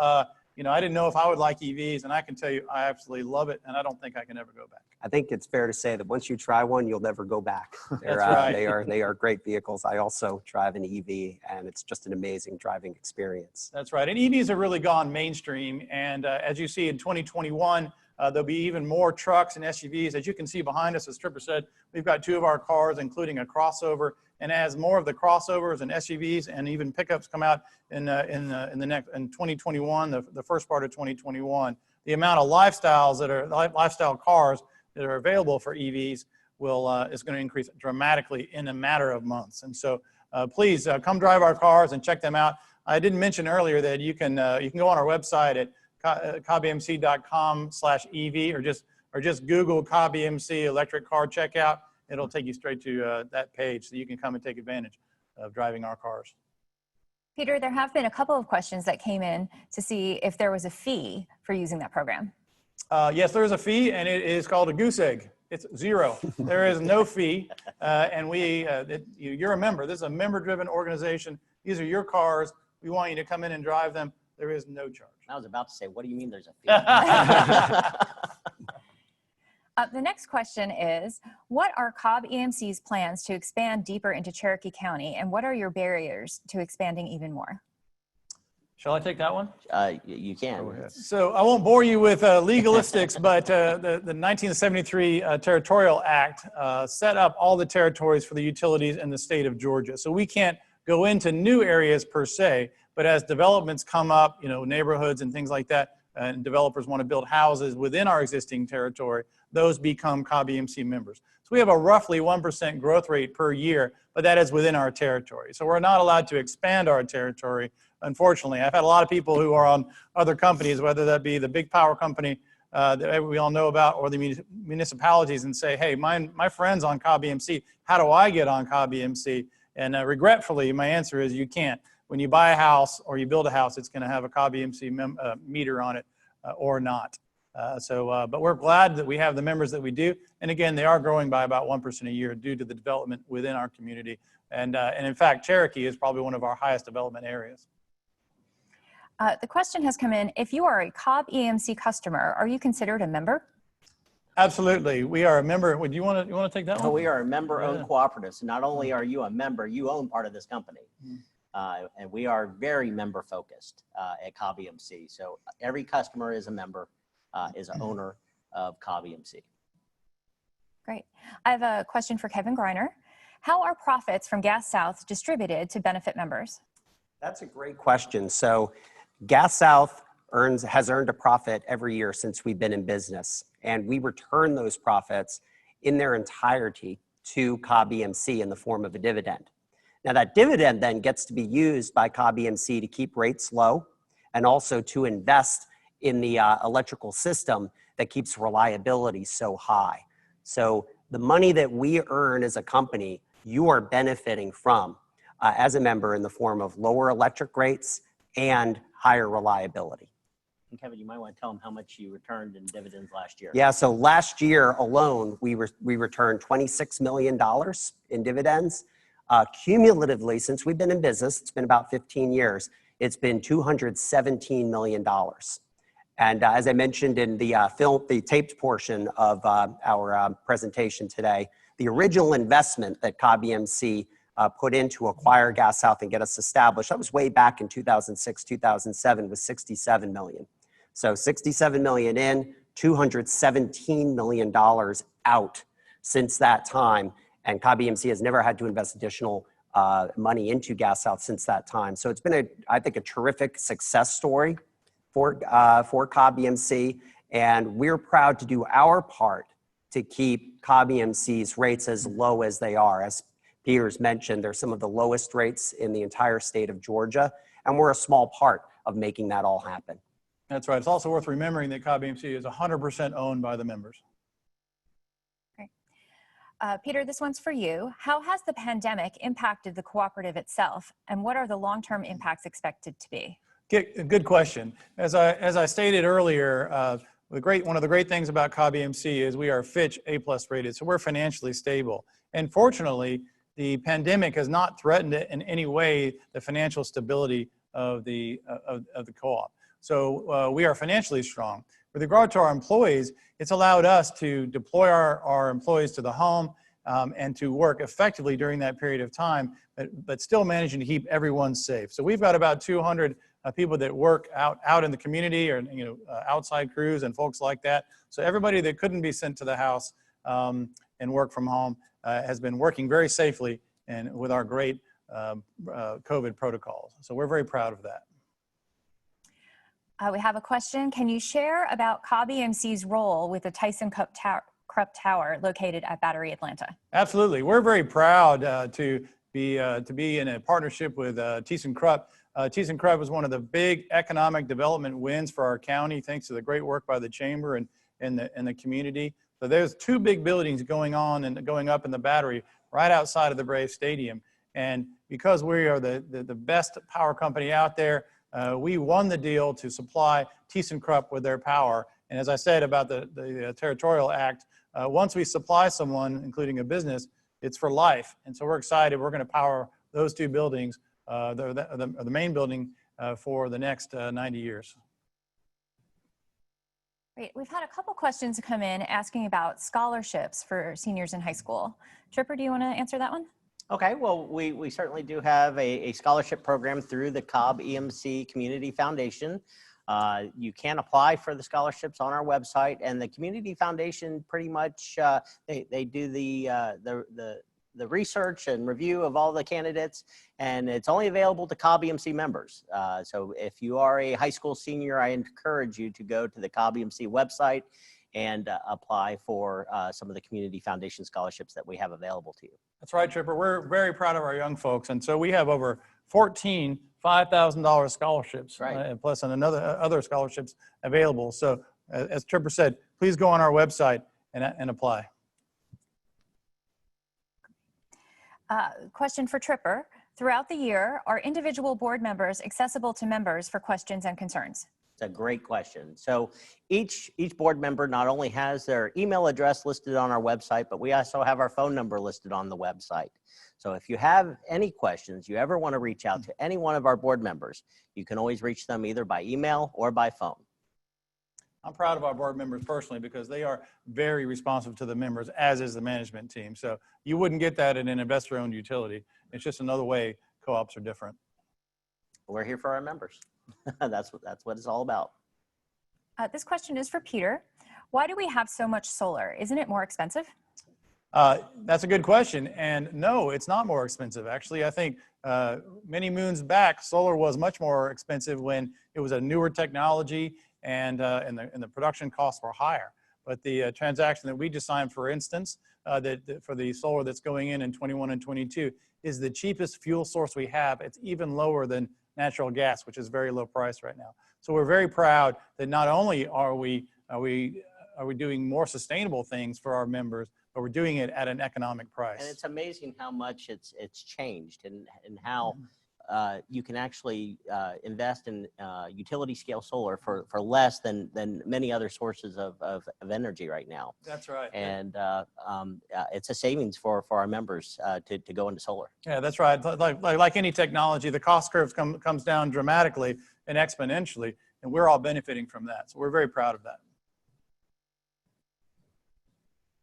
I didn't know if I would like EVs, and I can tell you I absolutely love it, and I don't think I can ever go back. I think it's fair to say that once you try one, you'll never go back. That's right. They are great vehicles. I also drive an EV, and it's just an amazing driving experience. That's right. And EVs have really gone mainstream. And as you see in 2021, there'll be even more trucks and SUVs. As you can see behind us, as Tripper said, we've got 2 of our cars, including a crossover. And as more of the crossovers and SUVs and even pickups come out in 2021, the first part of 2021, the amount of lifestyle cars that are available for EVs is going to increase dramatically in a matter of months. And so please come drive our cars and check them out. I didn't mention earlier that you can go on our website at cobbmc.com/EV or just Google Cobb EMC electric car checkout. It'll take you straight to that page so you can come and take advantage of driving our cars. Peter, there have been a couple of questions that came in to see if there was a fee for using that program. Yes, there is a fee, and it is called a goose egg. It's 0. There is no fee, and you're a member. This is a member-driven organization. These are your cars. We want you to come in and drive them. There is no charge. I was about to say, what do you mean there's a fee? The next question is, what are Cobb EMC's plans to expand deeper into Cherokee County, and what are your barriers to expanding even more? Shall I take that one? You can. So I won't bore you with legalistics, but the 1973 Territorial Act set up all the territories for the utilities in the state of Georgia. So we can't go into new areas per se, but as developments come up, neighborhoods and things like that, and developers want to build houses within our existing territory, those become Cobb EMC members. So we have a roughly 1% growth rate per year, but that is within our territory. So we're not allowed to expand our territory, unfortunately. I've had a lot of people who are on other companies, whether that be the big power company that we all know about or the municipalities, and say, hey, my friend's on Cobb EMC. How do I get on Cobb EMC? And regretfully, my answer is you can't. When you buy a house or you build a house, it's going to have a Cobb EMC meter on it or not. But we're glad that we have the members that we do. And again, they are growing by about 1% a year due to the development within our community. And in fact, Cherokee is probably one of our highest development areas. The question has come in, if you are a Cobb EMC customer, are you considered a member? Absolutely. We are a member. Would you want to take that one? We are a member-owned Yeah. cooperative. So not only are you a member, you own part of this company. And we are very member focused at Cobb EMC. So every customer is a member, is an owner of Cobb EMC. Great. I have a question for Kevin Greiner. How are profits from Gas South distributed to benefit members? That's a great question. So Gas South has earned a profit every year since we've been in business, and we return those profits in their entirety to Cobb EMC in the form of a dividend. Now that dividend then gets to be used by Cobb EMC to keep rates low and also to invest in the electrical system that keeps reliability so high. So the money that we earn as a company, you are benefiting from as a member in the form of lower electric rates and higher reliability. And Kevin, you might want to tell them how much you returned in dividends last year. Yeah, so last year alone, we returned $26 million in dividends. Cumulatively, since we've been in business, it's been about 15 years, it's been $217 million. And as I mentioned in the taped portion of our presentation today, the original investment that Cobb EMC put in to acquire Gas South and get us established, that was way back in 2006, 2007, was $67 million. So $67 million in, $217 million out since that time. And Cobb EMC has never had to invest additional money into Gas South since that time. So it's been, I think, a terrific success story for Cobb EMC. And we're proud to do our part to keep Cobb EMC's rates as low as they are. As Peter's mentioned, they're some of the lowest rates in the entire state of Georgia. And we're a small part of making that all happen. That's right. It's also worth remembering that Cobb EMC is 100% owned by the members. Great. Peter, this one's for you. How has the pandemic impacted the cooperative itself, and what are the long-term impacts expected to be? Good question. As I stated earlier, one of the great things about Cobb EMC is we are Fitch A+ rated, so we're financially stable. And fortunately, the pandemic has not threatened in any way the financial stability of the co-op. So we are financially strong. With regard to our employees, it's allowed us to deploy our employees to the home and to work effectively during that period of time, but still managing to keep everyone safe. So we've got about 200 people that work out in the community, or outside crews and folks like that. So everybody that couldn't be sent to the house and work from home has been working very safely and with our great COVID protocols. So we're very proud of that. We have a question. Can you share about Cobb EMC's role with the ThyssenKrupp Tower located at Battery Atlanta? Absolutely. We're very proud to be in a partnership with ThyssenKrupp. ThyssenKrupp was one of the big economic development wins for our county, thanks to the great work by the chamber and the community. So there's two big buildings going up in the Battery right outside of the Braves Stadium. And because we are the best power company out there, we won the deal to supply ThyssenKrupp with their power. And as I said about the Territorial Act, once we supply someone, including a business, it's for life. And so we're excited. We're going to power those two buildings, the main building, for the next 90 years. Great. We've had a couple questions come in asking about scholarships for seniors in high school. Tripper, do you want to answer that one? Okay, well, we certainly do have a scholarship program through the Cobb EMC Community Foundation. You can apply for the scholarships on our website, and the Community Foundation pretty much, they do the research and review of all the candidates, and it's only available to Cobb EMC members. So if you are a high school senior, I encourage you to go to the Cobb EMC website and apply for some of the Community Foundation scholarships that we have available to you. That's right, Tripper. We're very proud of our young folks. And so we have over 14 $5,000 scholarships, right, plus other scholarships available. So as Tripper said, please go on our website and apply. Question for Tripper. Throughout the year, are individual board members accessible to members for questions and concerns? It's a great question. So each board member not only has their email address listed on our website, but we also have our phone number listed on the website. So if you have any questions, you ever want to reach out to any one of our board members, you can always reach them either by email or by phone. I'm proud of our board members personally because they are very responsive to the members, as is the management team. So you wouldn't get that in an investor-owned utility. It's just another way co-ops are different. We're here for our members. That's what it's all about. This question is for Peter. Why do we have so much solar? Isn't it more expensive? That's a good question. And no, it's not more expensive. Actually, I think many moons back, solar was much more expensive when it was a newer technology and the production costs were higher. But the transaction that we just signed, for instance, for the solar that's going in 21 and 22 is the cheapest fuel source we have. It's even lower than natural gas, which is very low price right now. So we're very proud that not only are we doing more sustainable things for our members, but we're doing it at an economic price. And it's amazing how much it's changed and how you can actually invest in utility scale solar for less than many other sources of energy right now. That's right. And it's a savings for our members to go into solar. Yeah, that's right. Like any technology, the cost curve comes down dramatically and exponentially, and we're all benefiting from that. So we're very proud of that.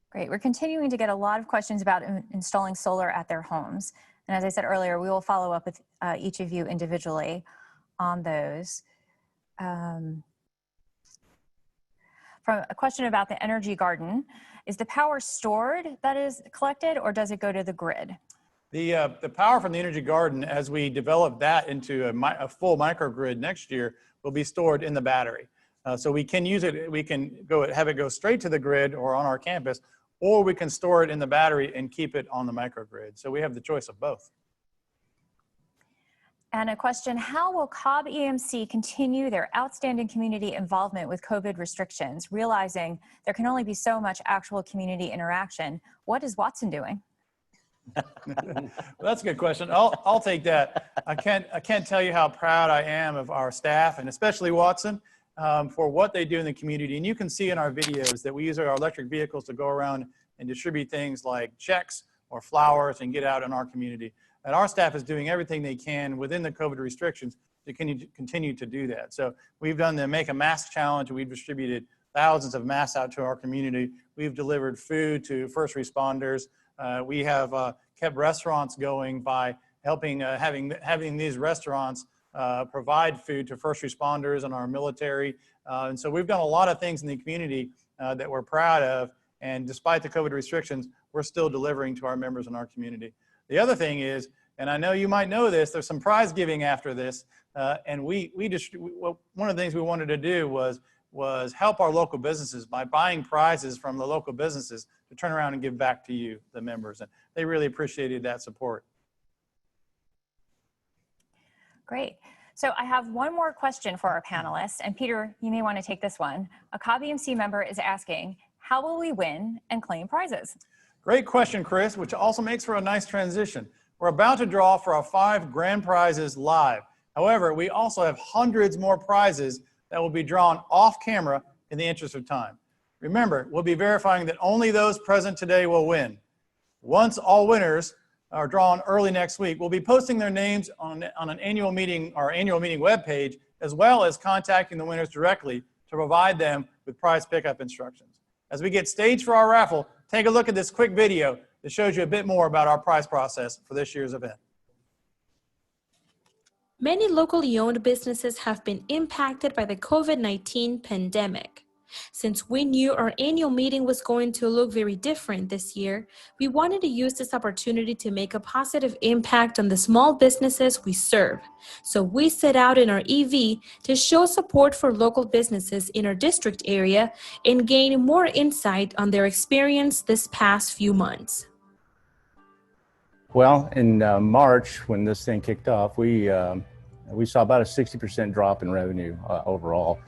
Great. We're continuing to get a lot of questions about installing solar at their homes. And as I said earlier, we will follow up with each of you individually on those. From a question about the energy garden, is the power stored that is collected, or does it go to the grid? The power from the energy garden, as we develop that into a full microgrid next year, will be stored in the battery. So we can use it, we can have it go straight to the grid or on our campus, or we can store it in the battery and keep it on the microgrid. So we have the choice of both. And a question, how will Cobb EMC continue their outstanding community involvement with COVID restrictions, realizing there can only be so much actual community interaction? What is Watson doing? Well, that's a good question. I'll take that. I can't tell you how proud I am of our staff, and especially Watson, for what they do in the community. And you can see in our videos that we use our electric vehicles to go around and distribute things like checks or flowers and get out in our community. And our staff is doing everything they can within the COVID restrictions to continue to do that. So we've done the Make a Mask Challenge. We've distributed thousands of masks out to our community. We've delivered food to first responders. We have kept restaurants going by helping having these restaurants provide food to first responders and our military. And so we've done a lot of things in the community that we're proud of. And despite the COVID restrictions, we're still delivering to our members in our community. The other thing is, and I know you might know this, there's some prize giving after this. And one of the things we wanted to do was help our local businesses by buying prizes from the local businesses to turn around and give back to you, the members. And they really appreciated that support. Great. So I have one more question for our panelists. And Peter, you may want to take this one. A Cobb EMC member is asking, how will we win and claim prizes? Great question, Chris, which also makes for a nice transition. We're about to draw for our 5 grand prizes live. However, we also have hundreds more prizes that will be drawn off camera in the interest of time. Remember, we'll be verifying that only those present today will win. Once all winners are drawn early next week, we'll be posting their names on an annual meeting, our annual meeting webpage, as well as contacting the winners directly to provide them with prize pickup instructions. As we get staged for our raffle, take a look at this quick video that shows you a bit more about our prize process for this year's event. Many locally owned businesses have been impacted by the COVID-19 pandemic. Since we knew our annual meeting was going to look very different this year, we wanted to use this opportunity to make a positive impact on the small businesses we serve. So we set out in our EV to show support for local businesses in our district area and gain more insight on their experience this past few months. Well, in March, when this thing kicked off, we saw about a 60% drop in revenue overall.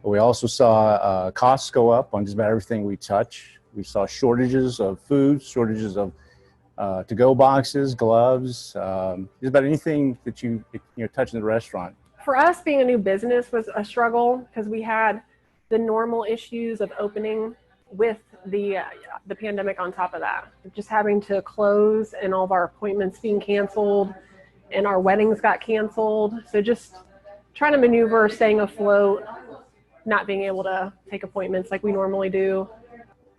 We also saw costs go up on just about everything we touch. We saw shortages of food, shortages of to-go boxes, gloves, just about anything that you touch in the restaurant. For us, being a new business was a struggle because we had the normal issues of opening with the pandemic on top of that. Just having to close and all of our appointments being canceled and our weddings got canceled. So just trying to maneuver, staying afloat, not being able to take appointments like we normally do.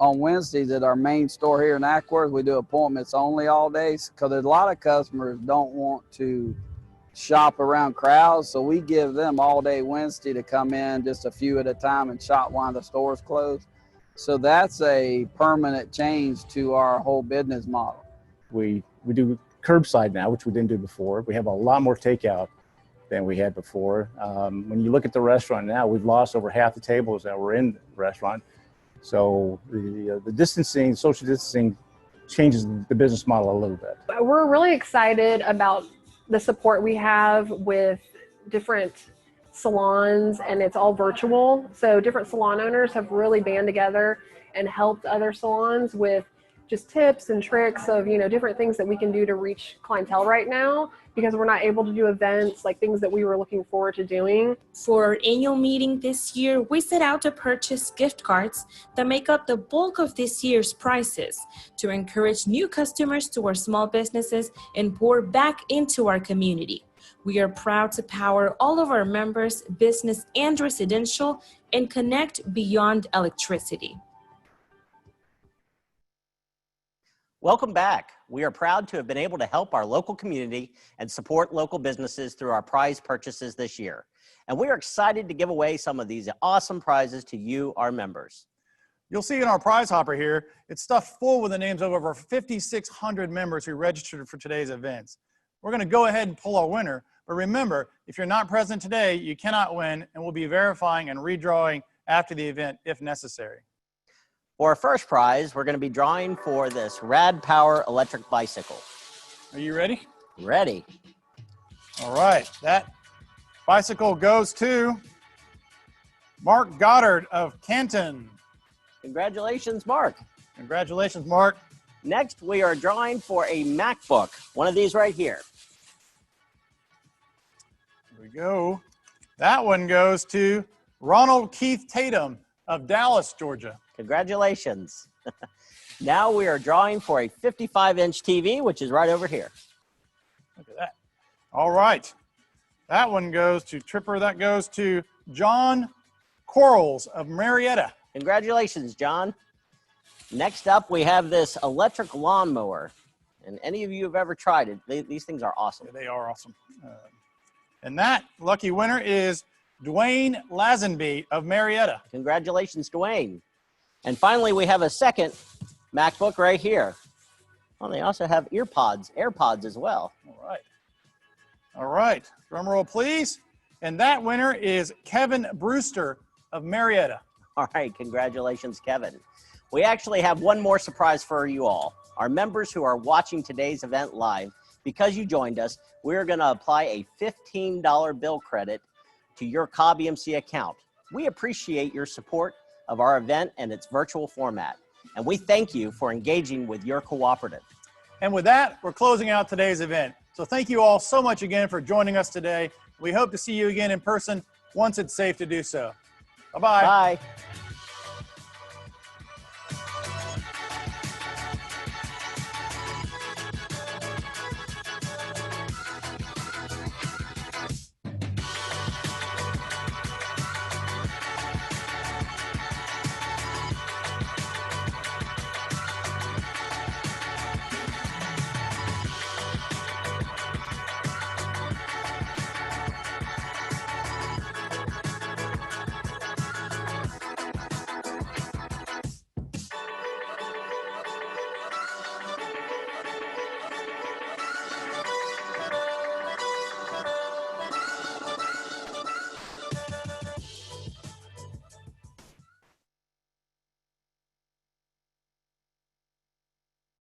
On Wednesdays at our main store here in Ackworth, we do appointments only all days because a lot of customers don't want to shop around crowds. So we give them all day Wednesday to come in just a few at a time and shop while the store's closed. So that's a permanent change to our whole business model. We do curbside now, which we didn't do before. We have a lot more takeout than we had before. When you look at the restaurant now, we've lost over half the tables that were in the restaurant. So the distancing, social distancing changes the business model a little bit. We're really excited about the support we have with different salons, and it's all virtual. So different salon owners have really band together and helped other salons with just tips and tricks of, different things that we can do to reach clientele right now, because we're not able to do events like things that we were looking forward to doing. For our annual meeting this year, we set out to purchase gift cards that make up the bulk of this year's prices to encourage new customers to our small businesses and pour back into our community. We are proud to power all of our members, business and residential, and connect beyond electricity. Welcome back. We are proud to have been able to help our local community and support local businesses through our prize purchases this year. And we are excited to give away some of these awesome prizes to you, our members. You'll see in our prize hopper here, it's stuffed full with the names of over 5,600 members who registered for today's events. We're going to go ahead and pull our winner, but remember, if you're not present today, you cannot win, and we'll be verifying and redrawing after the event if necessary. For our first prize, we're going to be drawing for this Rad Power electric bicycle. Are you ready? Ready. All right, that bicycle goes to Mark Goddard of Canton. Congratulations, Mark. Congratulations, Mark. Next, we are drawing for a MacBook, one of these right here. Here we go. That one goes to Ronald Keith Tatum of Dallas, Georgia. Congratulations. Now we are drawing for a 55-inch TV, which is right over here. Look at that. All right. That one goes to Tripper. That goes to John Quarles of Marietta. Congratulations, John. Next up, we have this electric lawnmower. And any of you have ever tried it, these things are awesome. Yeah, they are awesome. And that lucky winner is Dwayne Lazenby of Marietta. Congratulations, Dwayne. And finally, we have a second MacBook right here. Well, they also have AirPods as well. All right. All right. Drum roll, please. And that winner is Kevin Brewster of Marietta. All right. Congratulations, Kevin. We actually have one more surprise for you all. Our members who are watching today's event live, because you joined us, we're going to apply a $15 bill credit to your Cobb EMC account. We appreciate your support of our event and its virtual format. And we thank you for engaging with your cooperative. And with that, we're closing out today's event. So thank you all so much again for joining us today. We hope to see you again in person once it's safe to do so. Bye-bye. Bye.